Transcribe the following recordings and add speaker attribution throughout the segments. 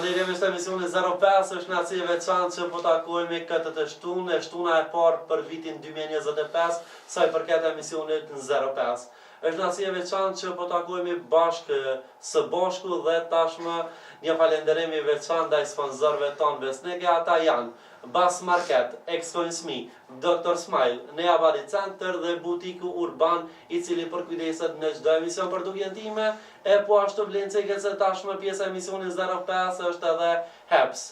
Speaker 1: Përshëndetje me emisionin 05, është nga si veçantë që po takojmë këtë të shtunë, shtuna e parë për vitin 2025, sa i përket emisionit në 05. Është nga si veçantë që po takojmë bashkë së bashku dhe tashmë një falënderim i veçantë ndaj sponsorëve tonë besnike, ata janë Bas Market, Excoinsmi, Dr. Smile, Nea Body Center dhe butiku Urban, i cili përkujdeset në çdo emision për dukjen time, e po ashtu vlen ceket se tashmë pjesa e emisionit 05 është edhe Heps.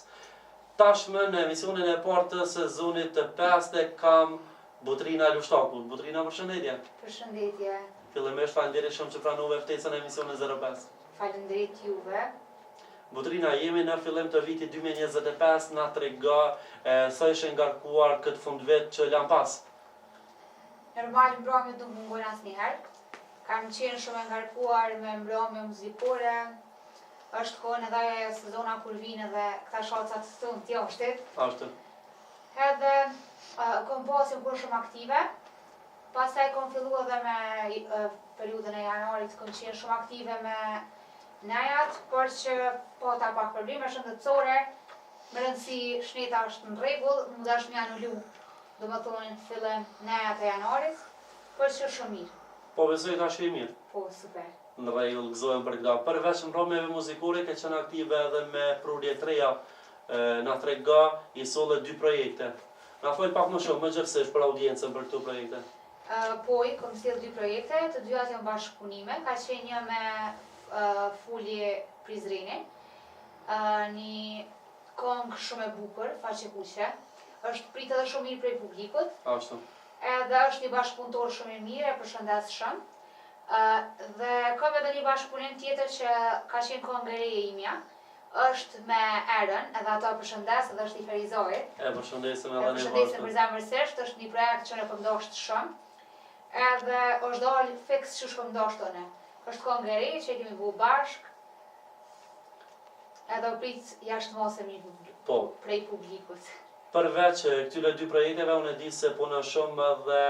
Speaker 1: Tashmë në emisionin e parë të sezonit të 5 kam Butrina Lushtakut. Butrina, përshëndetje.
Speaker 2: Përshëndetje.
Speaker 1: Fillimisht faleminderit shumë që pranove ftesën e emisionit 05.
Speaker 2: Faleminderit juve.
Speaker 1: Butrina, jemi në fillim të vitit 2025, na trego sa ishe ngarkuar këtë fundvit që lan pas.
Speaker 2: Normal mbrëmjet nuk mungon asnjëherë. Kam qenë shumë e ngarkuar me mbrëmje muzikore. Është kohën edhe ajo sezona kur vinë edhe këta shocat të jashtit.
Speaker 1: Ashtu.
Speaker 2: Edhe kom pasim kur shumë aktive. Pastaj kom filluar edhe me periudhën e janarit, kom qenë shumë aktive me nejat, por që po ta pak probleme shëndetësore, më rëndësi shneta është në rregull, më dash me anullu, do më thonë fillim nejat e janarit, por që shumë mirë.
Speaker 1: Po besoj tash e mirë.
Speaker 2: Po, super.
Speaker 1: Në rregull, gëzohem për këta. Përveç mbrëmjeve muzikore, ke qenë aktive edhe me prurje të reja, na trego i solle 2 projekte. Na fol pak më shumë, më gjithsesi për audiencën për këto projekte.
Speaker 2: Po, i kom sjell 2 projekte, të dyat janë bashkëpunime, ka qenë një me Fulje Prizreni, një këngë shumë e bukur, faqe kuqe, është prit edhe shumë mirë prej publikut.
Speaker 1: Ashtu.
Speaker 2: Edhe është një bashkëpunëtor shumë i mirë, e përshëndesshëm. Dhe kam edhe një bashkëpunim tjetër që ka qenë këngë e re e imja, është me Erën, edhe ato përshëndes, edhe është i Ferizorit.
Speaker 1: E përshëndesim edhe ne bashkë.
Speaker 2: Përshëndesim përzemërsisht, është një projekt që ne përndosht shumë. Edhe është dalë fiks që shpëndoshtone. Është këngë e re që e kemi bu bashk, edhe o prit jashtë mos e mirë prej publikut.
Speaker 1: Përveç këtyre 2 projekteve, unë e di se punon shumë dhe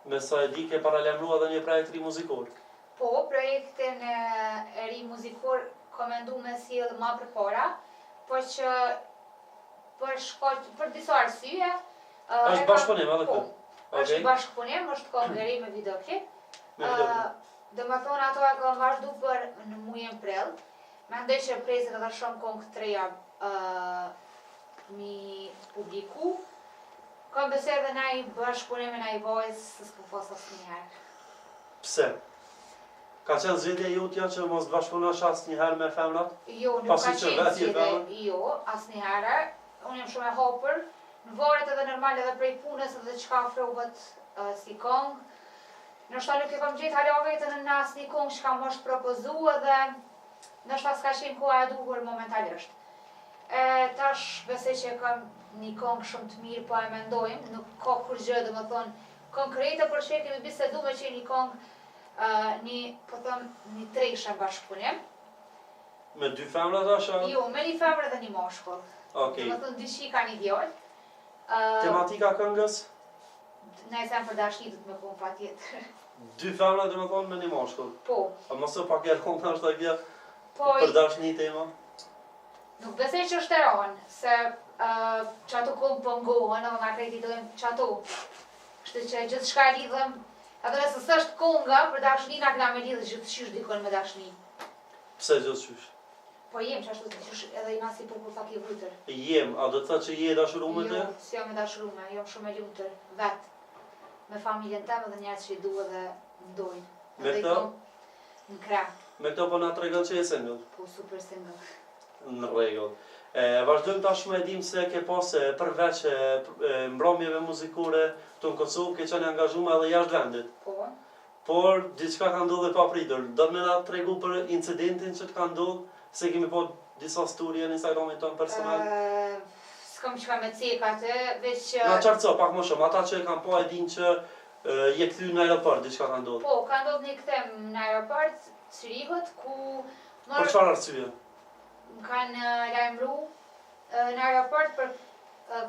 Speaker 1: me sa e di ke paralajmëruar edhe një projekt ri muzikor.
Speaker 2: Po, projektin e ri muzikor komendu me sjell më përpara, por që për disa arsye.
Speaker 1: Është bashkëpunim edhe këtu.
Speaker 2: Është bashkëpunim, është këngë e re me videoklip. Dhe më thonë ato e kam vazhdu për në mujen prill. Mendoj që presit edhe shumë këngë të reja mi publiku. Kam besoj edhe na i bashkëpunim me na i vojës, së s'po fos asnjëherë.
Speaker 1: Pse? Ka qenë zgjedhja jotja që mos bashkëpunosh asnjëherë me femrat?
Speaker 2: Jo, nuk ka qenë zgjedhje, jo, asnjëherë. Unë jam shumë e hapur. Në varet edhe normal edhe prej punës edhe çka ofrohet si këngë. Nështë nuk e kom gjetë hala vetën në asnjë këngë që kam është propozu edhe nështë s'ka qenë koha e duhur momentalisht. Tash besoj që kam një këngë shumë të mirë, po e mendojmë, nuk ka kur gjë dhe më thonë konkrete, por që kemi bisedu me që një këngë, një treshe bashkëpunim.
Speaker 1: Me 2 femra tash?
Speaker 2: Jo, me 1 femër dhe 1 mashkull.
Speaker 1: Okej.
Speaker 2: Dhe më thonë 2 qika 1 djalë.
Speaker 1: Tematika këngës?
Speaker 2: Nëse për dashni du të me punë pa tjetër.
Speaker 1: 2 femra dhe më thonë me 1 mashkull?
Speaker 2: Po.
Speaker 1: A mësë pak e rëndë është të kja për dashni tema?
Speaker 2: Nuk besoj që është e rëndë, se që ato këmë pëngohën, edhe nga kreditojmë që ato. Kështë që gjithë shka lidhëm, edhe nëse së është kënga, për dashni nga këna me lidhë gjithë qysh dikon me dashni.
Speaker 1: Pse gjithë qysh?
Speaker 2: Po jem që ashtu të qysh edhe i nasi popull pak i vëtër.
Speaker 1: Jem, a do të thë që je dashurume të?
Speaker 2: Jo, si jam e dashurume, jam shumë e lutër, vetë. Me familjen temë dhe njerës që i duhe dhe ndojnë.
Speaker 1: Me këto?
Speaker 2: Në krah.
Speaker 1: Me këto po nga tregon që je single?
Speaker 2: Po, super single.
Speaker 1: Në rregull. Vazhdojmë tashmë e dim se ke pas përveç mbrëmjeve muzikore të në Kosovë, ke qenë angazhuar edhe jashtë vendit.
Speaker 2: Po.
Speaker 1: Por diçka ka ndodhur pa pritur. Do të më na tregu për incidentin që të ka ndodhur, se kemi po disa storje në Instagramin ton personal.
Speaker 2: S'kam që ka me ceka atë, veç që...
Speaker 1: Na qartëso pak më shumë, ata që e kanë po e din që je kthy në aeroport, diçka ka ndodhur.
Speaker 2: Po, ka ndodhur një kthem në aeroport, Zürichut, ku...
Speaker 1: Për çfarë arsye?
Speaker 2: Më kanë lajmëru në aeroport për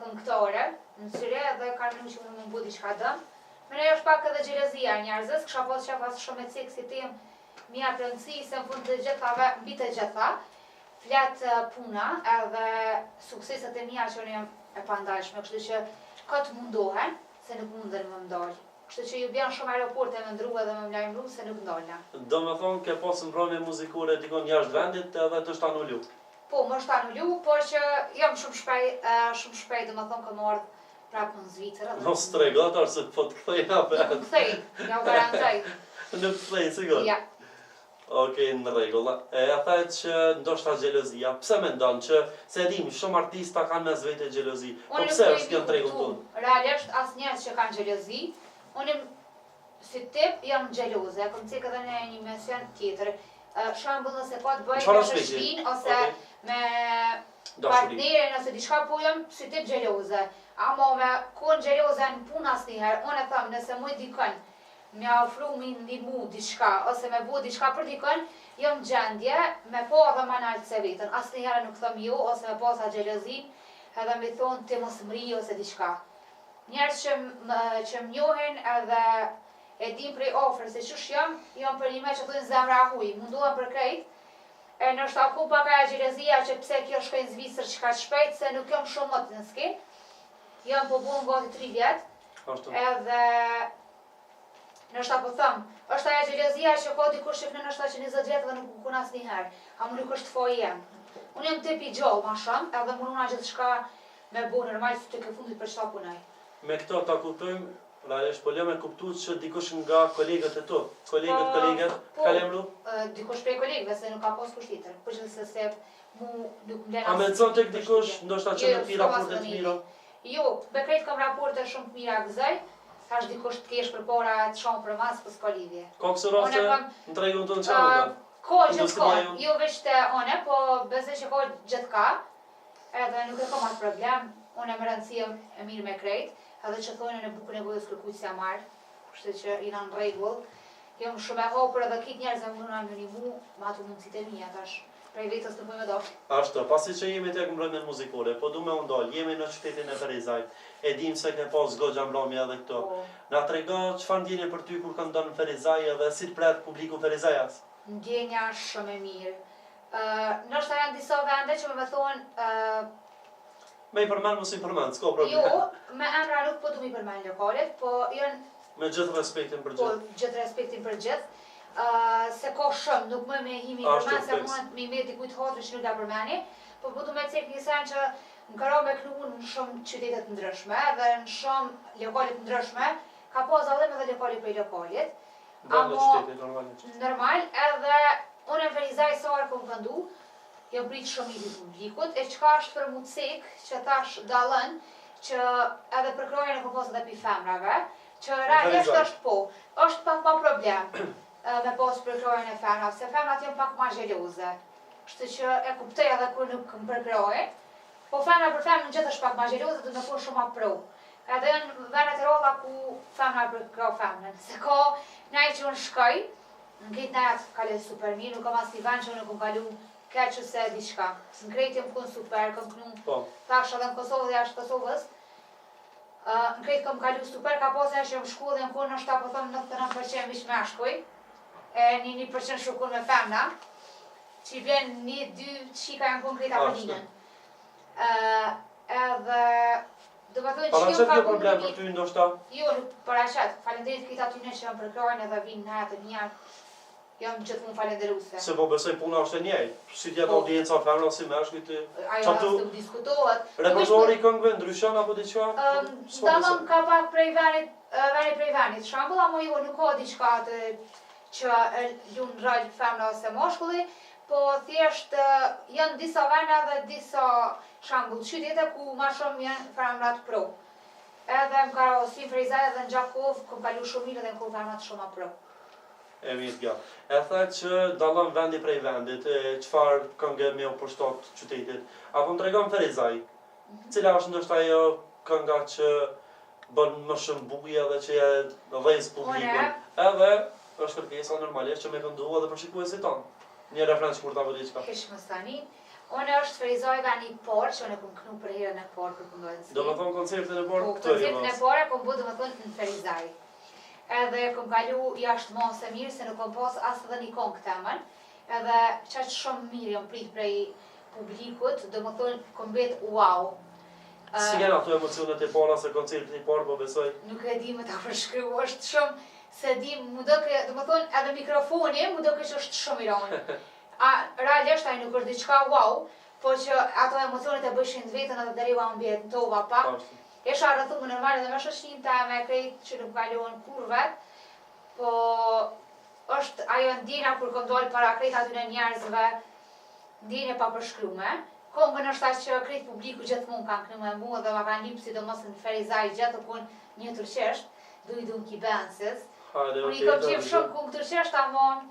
Speaker 2: këngëtore, në Syri, dhe kanë më që më mbu diçka dëm. Me ne është pak edhe xhelozia e njerëzës, kisha pas shumë me cekë si tim, mia rëndësi se në fund të gjithave, mbi të gjitha. flet puna edhe sukseset e mia që unë jam e pandalshme, kështu që këtë mundohen, se nuk munden më ndalë. Kështu që ju bjanë shumë aeroporte me ndrua dhe me mlajmëru se nuk ndalna.
Speaker 1: Do me thonë ke pasë mbrëmje muzikore dikon jashtë vendit edhe të shtë anullu.
Speaker 2: Po, më është anullu, por që jam shumë shpejt, dhe më thonë kam ardhë prapë në Zvicër.
Speaker 1: Mos tregatar se po të kthej na vetë.
Speaker 2: Nuk kthej, ja u garantoj.
Speaker 1: Nuk kthej, sigur?
Speaker 2: Ja.
Speaker 1: Okej, në rregull. E thajt që ndoshta xhelozia. Pse mendon që se dim shumë artista kanë mes vetë xhelozi. Po pse është kjo tregun tonë?
Speaker 2: Realisht asnjëherë që kanë xhelozi, unë si tip jam xheloze, kom cek edhe në një mision tjetër. Shembull nëse ka të bëjë me shpinë ose me partnerin ose diçka, po jam si tip xheloze. Ama me kon xheloze në punë asnjëherë. Unë e them nëse muj dikon me ofru mi ndihmu diçka ose me bu diçka për dikon, jam gjendje me po edhe më naltë se vetën. Asnjëherë nuk them jo ose me pasa xhelozin, edhe me thonë ti mos mri ose diçka. Njerëz që më njohin edhe e din prej ofër se çush jam për një me që thonë zemra huj, munduam për krejt. E nështë aku paka e xhelozia që pse kjo shkoj në Zvicër që ka shpejt, se nuk jam shumë më të nëski. Jam po bunë gati 3 vjet. Edhe nështë po thëmë, është aja xhelozia që ka dikush që nështë që 20 vjet dhe nuk më kun asnjëherë, a më nuk është foj jem. Unë jam tip i gjallë ma shumë, edhe më nuna gjithçka me bu normal të ke fundit për çfarë punoj.
Speaker 1: Me këto ta kuptojmë, realisht po lëmë kuptuar që dikush nga kolegët e tu, kolegët, ka lemru?
Speaker 2: Dikush prej kolegëve se nuk ka pas kusht tjetër, përgjithëse se mu nuk mblen as.
Speaker 1: A mendson tek dikush ndoshta që në pi raporte të mira?
Speaker 2: Jo, me krejt kam raporte shumë të mira gëzoj. Tash dikush të kesh për para të shonë për mas, për s'ka lidhje.
Speaker 1: Ka kësë raste në tregun të në qanë?
Speaker 2: Ka gjithë ka, jo veç të one, po besoj që ka gjithë ka, edhe nuk e kam atë problem, unë e më rëndësia e mirë me krejt, edhe që thonë në bukën e gojës kërkuj si a marë, kështë që jina në regull, jam shumë e hopër edhe kitë njerëz e më nëna më një mu, ma ato mundësit e mija, tash prej vetës nuk më do.
Speaker 1: Ashtu, pasi që jemi tek mbrëmjen muzikore, po du me undal, jemi në qytetin e Ferizajt, e dim se ke pas goxha mbrëmje edhe këto. Na trego çfarë ndjenje për ty kur kanë ndonë në Ferizaj edhe si të pret publiku Ferizajas?
Speaker 2: Ndjenja shumë e mirë. Nështë janë disa vende që me thonë...
Speaker 1: Me i përmend, mos i përmend, s'ka problem.
Speaker 2: Jo, me emra nuk po du mi përmend lokalet, po janë...
Speaker 1: Me gjithë respektin për gjithë.
Speaker 2: Po, gjithë respektin për gjithë. Se ka shumë, nuk më me himi përmend, se mund me me dikujt hatri që nuk da përmeni, po du me cek një sen që në karo me knu në shumë qytetet ndryshme dhe në shumë lokalit ndryshme, ka po zalim edhe lokalit për lokalit. Normal, edhe unë e Ferizaj sarë kom këndu, jam prit shumë i publikut, e qka është për mu cek që tash dalën, që edhe për krojën e kom posë edhe pi femrave, që realisht është po, është pa problem me posë për krojën e femrave, se femrat jam pak ma xheloze, kështu që e kuptoj edhe kur nuk më përkrojë, po femra për femrën gjithë është pak ma xheloze, du me kun shumë ma pro. Edhe në venet e rolla ku femra përkroj femrën, se ka nej që unë shkoj, në këtë nejat kalë super mirë, nuk kam asnjë vend që unë nuk kalu keq ose diçka. Në krejt jam kun super, kam knu tash edhe në Kosovë dhe jashtë Kosovës. Në krejt kam kalu super, ka pas që jam shku dhe në kun nështë po thëmë 99% vish me shkoj, e 1% shukun me femna, që i vjen 1-2 qika janë kun krejta për dinën. Edhe
Speaker 1: paraqet kjo problem për ty ndoshta?
Speaker 2: Jo, nuk paraqet. Falenderit këta tyne që janë përkrojnë edhe vinë në jetë një, jam gjithmonë falenderuse.
Speaker 1: Se po besoj puna është e njëjtë. Si tjetë audienca femra si meshkujt të...
Speaker 2: Ajo asë nuk diskutohet.
Speaker 1: Repertori këngëve ndryshon apo diçka?
Speaker 2: Damon ka pak prej venit prej venit. Shambull, amo jo nuk ka diçka që lunë rrallë femra ose moshkulli, po thjesht janë disa vene dhe disa shambull qytete ku ma shumë janë femrat pro. Edhe më karo si Ferizaj edhe në Gjakov, ku kalu shumë mirë dhe në ku femrat shumë a pro.
Speaker 1: E mirë kjo. E thajt që dalon vendi prej vendit, qëfar këngë me u përshtot qytetit. Apo më tregon Ferizaj, cila është ndoshta ajo kënga që bën më shumë buje dhe që e dhejës publikun. Edhe është kërkesa normalisht që me këndu edhe për shikuesit tonë. Një refren që kur ta vëdi qka.
Speaker 2: Kish më stani. Unë është Ferizaj nga një parë që unë e kom kënu për herën e parë për këndojnë si.
Speaker 1: Do më thonë koncertin e parë
Speaker 2: këtë e koncertin e parë kom bu do më thonë në Ferizaj. Edhe kom kalu jashtë mos e mirë se nuk kom pas asë edhe një kongë temën. Edhe qaqë shumë mirë jam prit prej publikut, do më thonë, kombet wow.
Speaker 1: Si janë ato emocionet e para se koncertin i parë, po besoj?
Speaker 2: Nuk e di me ta përshkru, është shumë, se di, mu do ke, do më thonë, edhe mikrofoni, mu do ke që është shumë i ronë. Realisht, ai nuk është diçka wow, po që ato emocionet e bëshin të vetën edhe deriva mbjet në tova pak. Esha rrëthumë normal edhe me shoqnin ta me krejt që nuk kaluan kurvet, po është ajo ndjena kur kom dojnë para krejt aty në njerëzve, ndjene pa përshkrume. Kongën është aq që krejt publiku gjithmonë kanë kënu me mua dhe ma kanë lipë sidomos në Ferizaj gjithë kun një turqesht, du i du në kibensis. Unë i kom qef shumë kungë turqesht, ama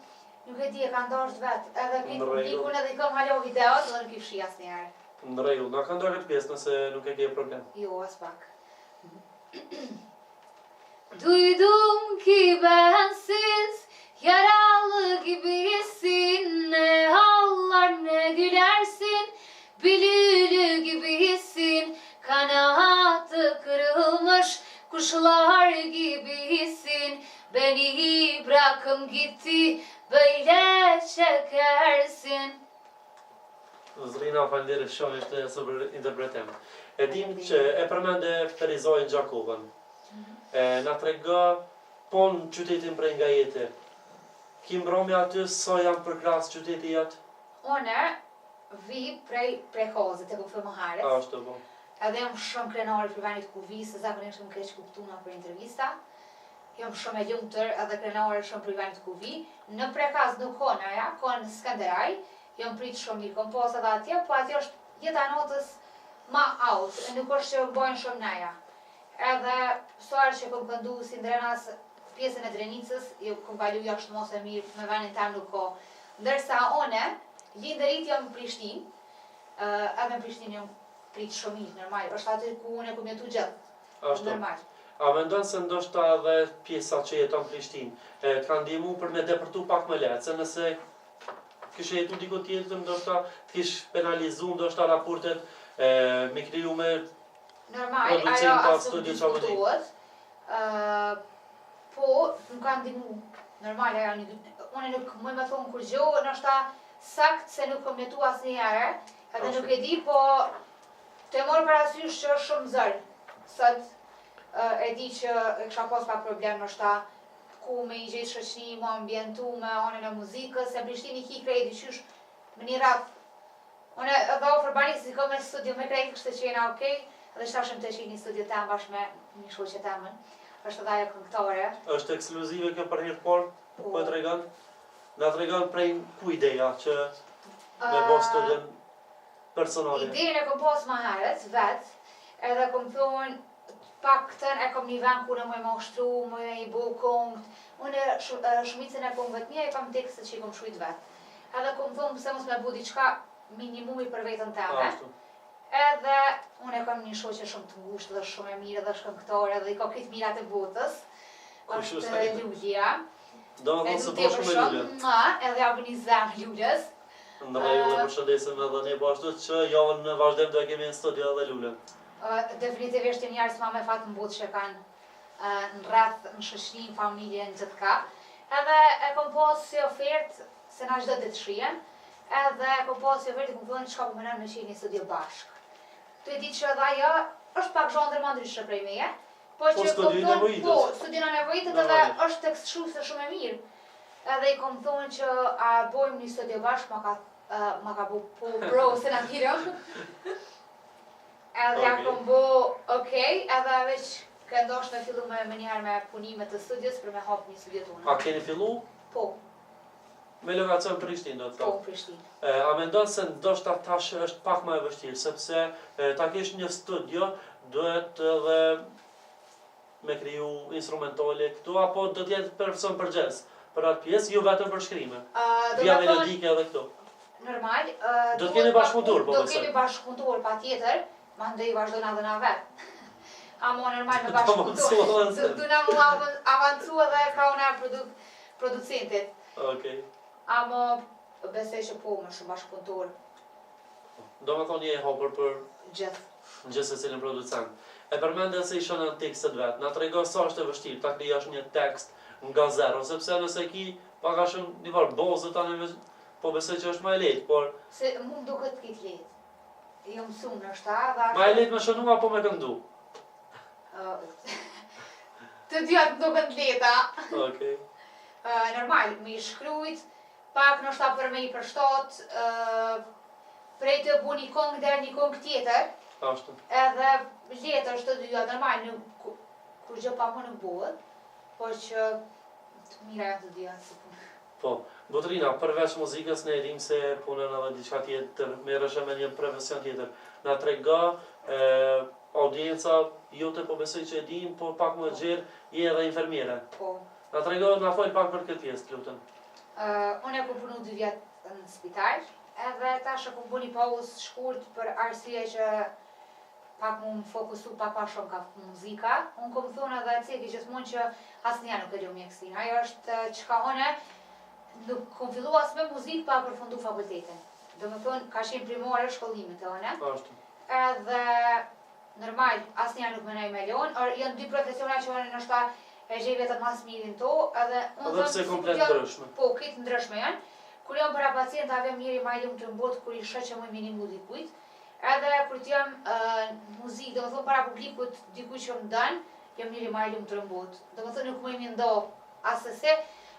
Speaker 2: nuk e di e kanë dasht vetë, edhe krejt publikun edhe i kom halo videot dhe nuk i fshi asë njerë.
Speaker 1: Në rregull, na kanë dalë pjesë nëse nuk e ke problem.
Speaker 2: Jo, as pak. Duydum ki bensiz yaralı gibisin, ne ağlar ne gülersin, bülülü gibisin, kanatı kırılmış kuşlar gibisin, beni bırakın gitti böyle çekersin.
Speaker 1: Zrina, falenderit shumë, ishte super interpretim. E dim që e përmende Ferizajnë Gjakovën. Na trega po në qytetin prej nga jete. Ki mbromi aty sa janë përkras qyteti jatë?
Speaker 2: One vi prej kozit e ku fë më haret.
Speaker 1: Ashtu po.
Speaker 2: Edhe jam shumë krenari për venit ku vi, se zakonisht më keq kuptuna për intervista. Jam shumë e lumtur edhe krenari shumë për venit ku vi. Në prekaz nuk kona ja, konë Skanderaj. Jam prit shumë mirë, kom pas edhe atje, po atje është jeta notës ma out, nuk është që bojnë shumë naja. Edhe soarë që kom këndu si Ndrenas pjesën e Drenicës, kom kalu jashtë mos e mirë, me venin tem nuk ko. Ndërsa one, linderit jam në Prishtinë, edhe në Prishtinë jam prit shumë mirë, normal, është aty ku unë e kom jetu gjithë, normal.
Speaker 1: A mendon se ndoshta edhe pjesa që jeton në Prishtinë ka ndihmu për me depërtu pak më lehtë, se nëse kishe jetu diko tjetër, ndoshta t'kish penalizu, ndoshta raportet me kriju me
Speaker 2: normal, ajo asë nuk diskutohet, po nuk kanë ndihmu, normal, unë nuk më me thonë kur gjohë, ndoshta sakt se nuk kom jetu asë një herë, edhe nuk e di, po të morë parasysh që është shumë zërë, sot e di që e kisha pas pa problem, ndoshta ku me i gjithë shoqni, mu ambientu me anën e muzikës, se Prishtini ki krejt dyqysh më një ratë. Unë edhe ofër bani si kom në studio me krejt, kështë që jena okej, edhe shtashëm të qenë një studio temë bashkë me një shoqe temën. është edhe ajo këngëtare.
Speaker 1: Është ekskluzive kjo për herë parë, po e tregon? Na tregon prej ku ideja që me bë studion personale.
Speaker 2: Ideja e kom pas më herët, vet, edhe kom thonë paktën e kom një vend ku në më e ushtru, më e i bo kongët. Unë shumicën e kongëve të mija e kam tekstet që i kom shkruajt vet. Edhe kom thonë pëse mos me bu diçka minimumi për vetën teme. Edhe unë e kam një shoqe shumë të ngushtë dhe shumë e mirë dhe shkëngëtare dhe i ka këtë mirat e botës. Është Lulja.
Speaker 1: Do më thonë se po shumë e Lulja.
Speaker 2: Edhe ja bëni zemë Luljes.
Speaker 1: Në rregull, përshëndesim edhe ne po ashtu që javën në vazhdim do e kemi në studio edhe Lulën.
Speaker 2: Definitivisht e njerës ma me fatë në botë që kanë në rreth, në shoqni, në familje, në gjithë ka. Edhe e kom pas si ofertë, se na çdo ditë shihen, edhe e kom pas si ofertë i kom thonë çka po mënon me qenë një studio bashkë. Tu e di që edhe ajo është pak zhondër ma ndryshe prej meje, po që kom thonë, po, studion e nevojitet edhe është tekstshuese shumë e mirë. Edhe i kom thonë që a bojmë një studio bashkë, ma ka po bro se na mirëm. Edhe ja kom bo okej, edhe veç këndosh me fillu me njëherë me punimet të studios për me hapë një studio tona.
Speaker 1: A keni fillu?
Speaker 2: Po.
Speaker 1: Me lokacion Prishtinë do të thotë?
Speaker 2: Po, Prishtinë.
Speaker 1: A mendon se ndoshta tash është pak më e vështirë, sepse ta kesh një studio, duhet edhe me kriju instrumentale këtu, apo do të jetë person përgjes për atë pjesë, jo vetëm për shkrime? Via melodike edhe këtu.
Speaker 2: Normal.
Speaker 1: Do të keni bashkëpuntuar, po besoj.
Speaker 2: Do kemi bashkëpuntuar patjetër, mandej vazhdojnë edhe na vetë. Amo normal me bashkëpuntuar. Du na mu avancu edhe ka una producentit.
Speaker 1: Okej.
Speaker 2: Amo besoj që po më shumë bashkëpuntuar.
Speaker 1: Do më thonë je hapur për
Speaker 2: gjithë.
Speaker 1: Gjithë se cilin producent. E përmende se isha në tekstet vetë, na trego sa është e vështirë ta krijosh një tekst nga zero, sepse nëse ki paka shumë një farë bozë tani po besoj që është më e lehtë, por
Speaker 2: Se mu më duket këtë lehtë. Jo mësuar në shta,
Speaker 1: më e lehtë me shënu apo me këndu.
Speaker 2: Të dyja të duket lehta.
Speaker 1: Okej.
Speaker 2: Normal, me i shkrujt, pak në shta për me i përshtot, prej të bu një kong dhe një kong tjetër,
Speaker 1: Ashtu.
Speaker 2: edhe letë është të dyja, normal, kur gjë pak më nuk buhet, po që të mira janë të dyja, si punë.
Speaker 1: Po, Butrina, përveç muzikës ne edhim se punën edhe diçka tjetër, merresh me një profesion tjetër. Na trego audienca jote po besoj që e dim, po pak më gjerë je edhe infermiere.
Speaker 2: Po.
Speaker 1: Na trego, na fol pak për këtë pjesë, lutem.
Speaker 2: Unë e ku punu 2 vjetë në spital, edhe tash e ku bu një pauzë shkurt për arsye që pak mu më fokusu pak pa shumë ka muzika. Unë kom thonë edhe ceki gjithmonë që asnjëherë nuk e lëm mjekësinë. Ajo është çka unë nuk kom fillu as me muzikë pa përfundu fakultetin. Do me thonë, ka qenë primore shkollimit e one.
Speaker 1: Ashtu.
Speaker 2: Edhe, normal, asnjëherë nuk menoj me lon, or janë 2 profesiona që unë nështë e gjej vetëm mas mirin to, edhe unë
Speaker 1: Edhe pse komplet ndryshme.
Speaker 2: Po, këtë ndryshme janë. Kur jam para pacientave mirë i majlum të mbot, kur i shë që më minimu dikujt, edhe kur t'jam muzikë, do më thonë para publikut dikuj që më danë, jam mirë i majlum të mbot. Do më thonë nuk më i ndo asëse,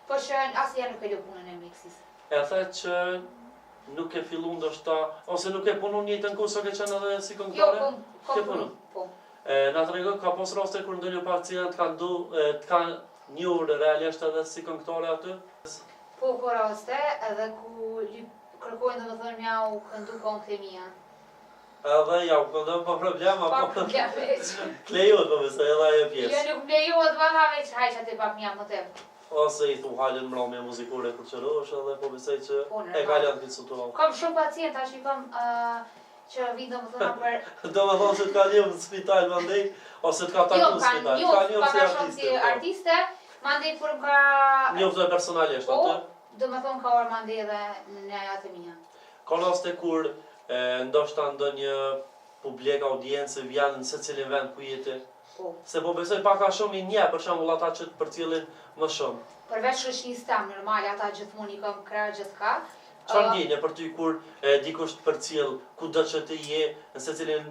Speaker 2: po që asë janë nuk e lë punën e mixis.
Speaker 1: E the që nuk e fillu ndoshta, ose nuk e punu njëjtën kurs, o ke qenë edhe si këngëtare?
Speaker 2: Jo, punu. Po.
Speaker 1: Na trego, ka pas raste kur ndonjë pacient ka njohur realisht edhe si këngëtare aty?
Speaker 2: Po, ko raste, edhe ku kërkojnë dhe më thënë mja u këndu këngët e mija.
Speaker 1: Edhe ja, u këndon pa problem,
Speaker 2: Pa
Speaker 1: apo
Speaker 2: problem veç.
Speaker 1: klejot, po besoj edhe ajo pjesë.
Speaker 2: Jo nuk me jo dhe valla veç, haj që ati pak mja më temë.
Speaker 1: Ose i thu halin mramje muzikore kur qërosh, edhe po besoj që
Speaker 2: Po,
Speaker 1: e kalon këtë situatë.
Speaker 2: Kam shumë pacienta që i kam që vinë do më thëna për...
Speaker 1: Do me thonë që t'ka njohë në spital më ndej, ose t'ka taku në spital.
Speaker 2: Jo,
Speaker 1: T'ka
Speaker 2: ka
Speaker 1: njohë si
Speaker 2: shumë
Speaker 1: artiste.
Speaker 2: si
Speaker 1: po.
Speaker 2: artiste, ma ndej për ka...
Speaker 1: Njohë të personalisht
Speaker 2: Po,
Speaker 1: aty.
Speaker 2: do më thonë ka orë ma ndej edhe në atë mija.
Speaker 1: Ka raste kur ndoshta ndonjë publik audiencë vjen në secilin vend ku jeti.
Speaker 2: Po.
Speaker 1: Se po besoj pak a shumë i nje, për shembull ata që të përcjellin më shumë.
Speaker 2: Përveç shoqënisë tam, normal, ata gjithmonë i kam krah gjithka.
Speaker 1: Çfarë ndjenje për ty kur dikush të përcjell kudo që të je, në secilin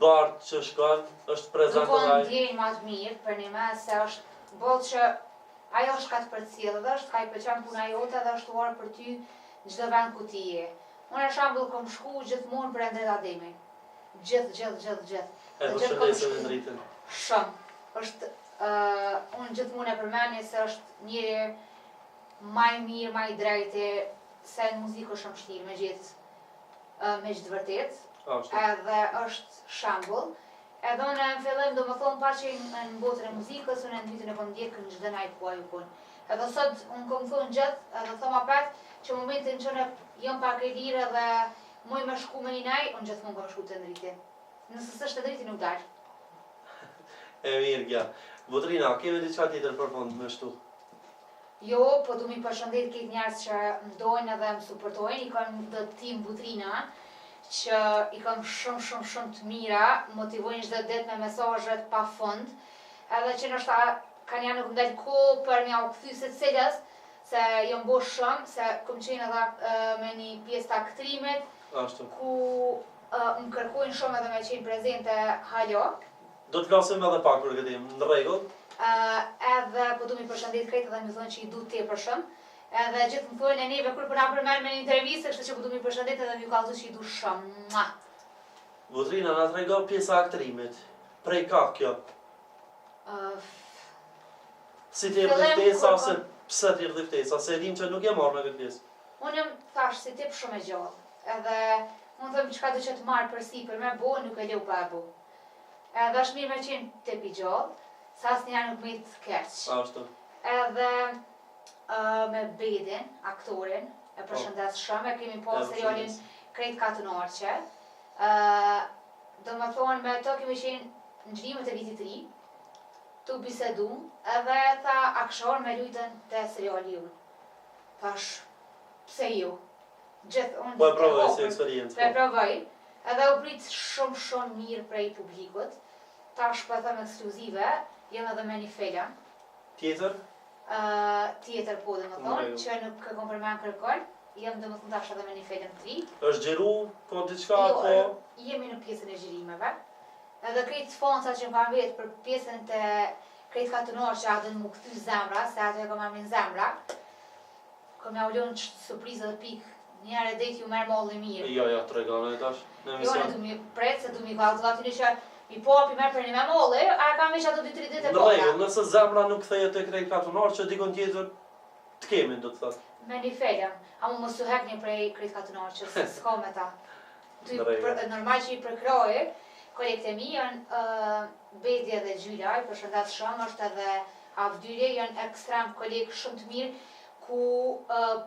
Speaker 1: bar që shkon, është prezant
Speaker 2: Nuk
Speaker 1: ai.
Speaker 2: ndjenjë ma të mirë për një mes se është bollë që ajo është ka të përcjellë dhe është ka i pëlqen puna jote dhe është uar për ty në çdo vend ku ti je. Unë e shembull kam shku gjithmonë për Endret Ademi. Gjithë.
Speaker 1: E përshëndesim në dritën.
Speaker 2: Shumë. Është unë gjithmonë e përmendje se është njëri më i mirë, më i drejtë se në muzikë është shumë vështirë me gjithë vërtet.
Speaker 1: Ashtu.
Speaker 2: Edhe është shembull. Edhe unë në fillim do më thonë pa që në botën e muzikës, unë në ditën e kom ndjekë në çdo naj ku ajo punë. Edhe sot unë kom thonë gjithë, edhe thoma pat që momentin që në jam pak e lirë dhe muj me shku me një naj, unë gjithmonë kom shku të ndriti. Nëse s'është të ndriti nuk dalë.
Speaker 1: E mirë kja. Butrina, kemi diçka tjetër për fund më shtu?
Speaker 2: Jo, po du mi përshëndet këtë njerës që më dojnë edhe më suportojnë, i kam dhe tim Butrina, që i kam shumë të mira, motivojnë çdo ditë me mesazhet pa fund, edhe që nështë kanë janë nuk më dalë kohë për mja u këthy se cilës, se jam bo shumë, se kom qenë edhe me një pjesë të aktrimit,
Speaker 1: Ashtu.
Speaker 2: ku më kërkojnë shumë edhe me qenë prezente halo.
Speaker 1: Do të flasim edhe pak për këtë, në rregull.
Speaker 2: Edhe po du mi përshëndet krejt edhe mi thonë që i du tepër shumë. Edhe gjithë më thonë e neve kur përna përmerë me një intervjistë, kështë që po du mi përshëndet edhe mi kallëzu që i du shumë.
Speaker 1: Butrina, na trego pjesa aktrimit. Prej ka kjo? Si ti erdhi ftesa ose pse ti erdhi ftesa? Se e dim që nuk je marrë në këtë pjesë.
Speaker 2: Unë jam thash si tip shumë e gjallë. Edhe unë thëmë çka do që të marrë përsi për me bo, nuk e leu pa e bo. Edhe është mirë me qenë tip i gjallë, sa asnjëherë nuk me të keq.
Speaker 1: Ashtu.
Speaker 2: Edhe me Bedin, aktorin, e përshëndes shumë, e kemi po serialin Krejt Katunarqe. Do më thonë me to kemi qenë në gjlimet e vitit 3, tu bisedu, edhe tha akshor me lujtën të seriali ju. Thash, pse ju? Gjithë unë
Speaker 1: Po e provoj si eksperiencë.
Speaker 2: Po e provoj, edhe u prit shumë mirë prej publikut. Tash po e them ekskluzive, jem edhe me një fela.
Speaker 1: Tjetër?
Speaker 2: tjetër po dhe më thonë, që nuk kom përmen kërkon, jam dhe më thonë tash edhe me një fejtën të ri.
Speaker 1: është gjeru, po diçka, po...
Speaker 2: Jemi në pjesën e gjirimeve, edhe krejt sponsa që më kam vetë për pjesën të krejt katunor që adën mu këthy zemra, se ato e kom amin zemra, kom ja ullon surprizë dhe pikë, njëherë e dejt ju merë mollë mirë.
Speaker 1: Jo, të regane tash, në
Speaker 2: Jo,
Speaker 1: emision.
Speaker 2: në du mi pretë, se du mi kalë të gatini që mi po api merë për një me mollë, a kam veç ato 2-3 ditë e
Speaker 1: Në rregull, nëse zemra nuk kthehet te krejt katunor që dikon tjetër të kemi, do të thotë.
Speaker 2: Me një felem, a mu mos u hek një prej krejt katunor që s'ka me ta. Normal që i përkrojë, kolektemi janë bedje dhe gjyra, i përshëndet shumë, është edhe avdyrje, janë ekstrem kolegë shumë të mirë, ku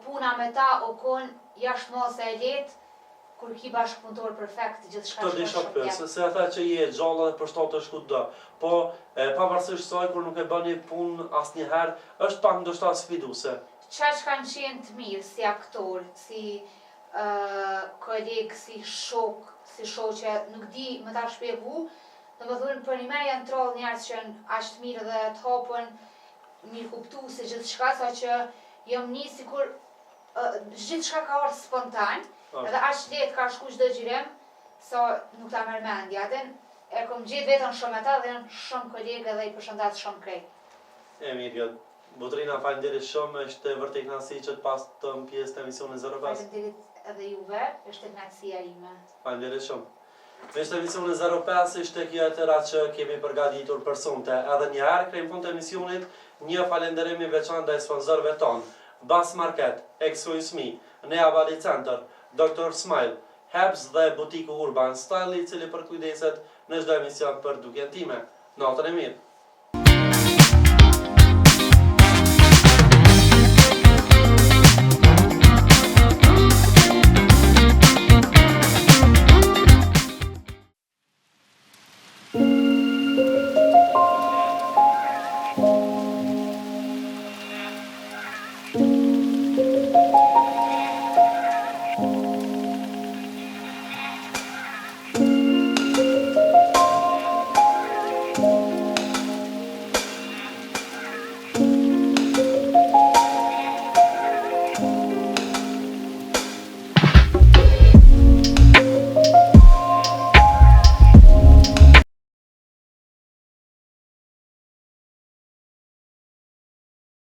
Speaker 2: puna me ta o kon jashtë mose e letë, kur ki bashkëpunëtor perfekt, gjithë shka
Speaker 1: Të disha pësë, se ata që je gjalla dhe përshtatë është ku do. Po, pavarësisht saj, kur nuk e bëni punë asnjëherë, është pak ndoshta sfiduese.
Speaker 2: Qa që kanë qenë të mirë, si aktor, si kolegë, si shok që nuk di më ta shpjegu, dhe më thunë për një me janë trollë njerës që janë ashtë të mirë dhe të hapën, mirë kuptu se gjithë shka, sa që jam një si kur gjithë shka ka orë spontan, edhe ashtë letë ka shku çdo gjirim, sa nuk ta merr mendja. E kom gjithë vetën shumë e ta dhe janë shumë kolegë dhe i përshëndet shumë krejt.
Speaker 1: E mirë, Butrina, faleminderit shumë, është vërtet kënaqësi që të pas të në pjesë të emisionit 05.
Speaker 2: Faleminderit edhe juve, është kënaqësia ime.
Speaker 1: Faleminderit shumë. Me shtë emisionin 05 ishte kjo e tëra që kemi përgatitur për sonte. Edhe njëherë, krejmë fund të emisionit, një falenderimi veçantë ndaj sponsorëve tonë. Bas Market, XOSMI, Nea Valley Center, Dr. Smile, Hebs dhe butiku Urban Style, i cili përkujdeset në çdo emision për dukjen time. Natën e mirë.